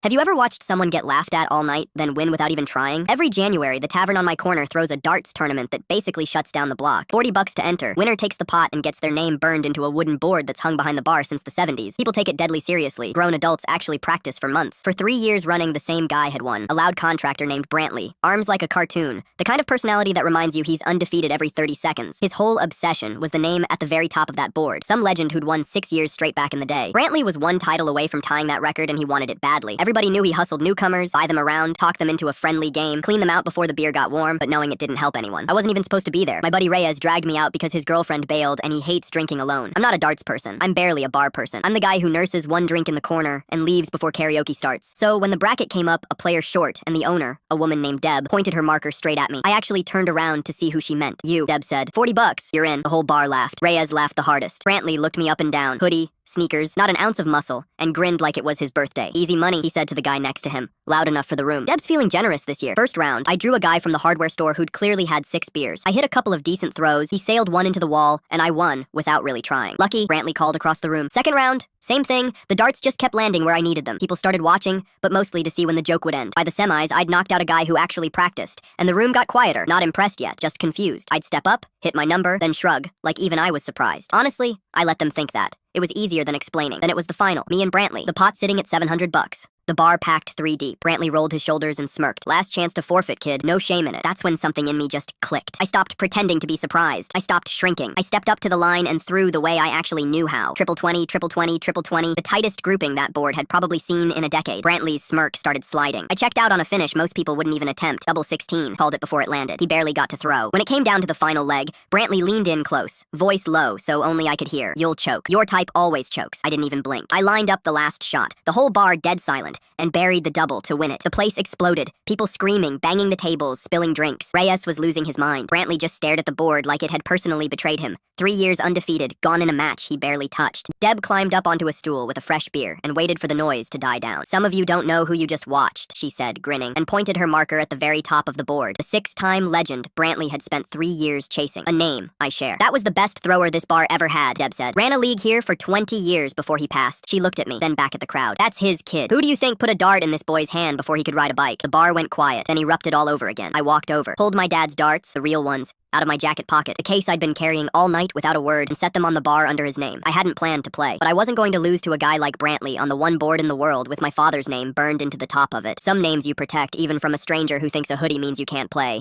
Have you ever watched someone get laughed at all night, then win without even trying? Every January, the tavern on my corner throws a darts tournament that basically shuts down the block. $40 to enter. Winner takes the pot and gets their name burned into a wooden board that's hung behind the bar since the 70s. People take it deadly seriously. Grown adults actually practice for months. For 3 years running, the same guy had won. A loud contractor named Brantley. Arms like a cartoon. The kind of personality that reminds you he's undefeated every 30 seconds. His whole obsession was the name at the very top of that board. Some legend who'd won 6 years straight back in the day. Brantley was one title away from tying that record, and he wanted it badly. Everybody knew he hustled newcomers, buy them around, talk them into a friendly game, clean them out before the beer got warm, but knowing it didn't help anyone. I wasn't even supposed to be there. My buddy Reyes dragged me out because his girlfriend bailed, and he hates drinking alone. I'm not a darts person. I'm barely a bar person. I'm the guy who nurses one drink in the corner and leaves before karaoke starts. So when the bracket came up, a player short, and the owner, a woman named Deb, pointed her marker straight at me. I actually turned around to see who she meant. You, Deb said. $40, you're in. The whole bar laughed. Reyes laughed the hardest. Brantley looked me up and down. Hoodie, sneakers, not an ounce of muscle, and grinned like it was his birthday. Easy money, he said to the guy next to him, loud enough for the room. Deb's feeling generous this year. First round, I drew a guy from the hardware store who'd clearly had 6 beers. I hit a couple of decent throws, he sailed one into the wall, and I won without really trying. Lucky, Brantley called across the room. Second round, same thing. The darts just kept landing where I needed them. People started watching, but mostly to see when the joke would end. By the semis, I'd knocked out a guy who actually practiced, and the room got quieter. Not impressed yet, just confused. I'd step up, hit my number, then shrug, like even I was surprised. Honestly, I let them think that. It was easier than explaining. Then it was the final. Me and Brantley. The pot sitting at $700. The bar packed 3 deep. Brantley rolled his shoulders and smirked. Last chance to forfeit, kid. No shame in it. That's when something in me just clicked. I stopped pretending to be surprised. I stopped shrinking. I stepped up to the line and threw the way I actually knew how. Triple 20, triple 20, triple 20. The tightest grouping that board had probably seen in a decade. Brantley's smirk started sliding. I checked out on a finish most people wouldn't even attempt. Double 16. Called it before it landed. He barely got to throw. When it came down to the final leg, Brantley leaned in close. Voice low, so only I could hear. You'll choke. Your type always chokes. I didn't even blink. I lined up the last shot. The whole bar dead silent, and buried the double to win it. The place exploded. People screaming, banging the tables, spilling drinks. Reyes was losing his mind. Brantley just stared at the board like it had personally betrayed him. 3 years undefeated, gone in a match he barely touched. Deb climbed up onto a stool with a fresh beer and waited for the noise to die down. Some of you don't know who you just watched, she said, grinning, and pointed her marker at the very top of the board. The 6-time legend Brantley had spent 3 years chasing. A name I share. That was the best thrower this bar ever had, Deb said. Ran a league here for 20 years before he passed. She looked at me, then back at the crowd. That's his kid. Who do you think put a dart in this boy's hand before he could ride a bike? The bar went quiet, then erupted all over again. I walked over, pulled my dad's darts, the real ones, out of my jacket pocket, the case I'd been carrying all night without a word, and set them on the bar under his name. I hadn't planned to play, but I wasn't going to lose to a guy like Brantley on the one board in the world with my father's name burned into the top of it. Some names you protect, even from a stranger who thinks a hoodie means you can't play.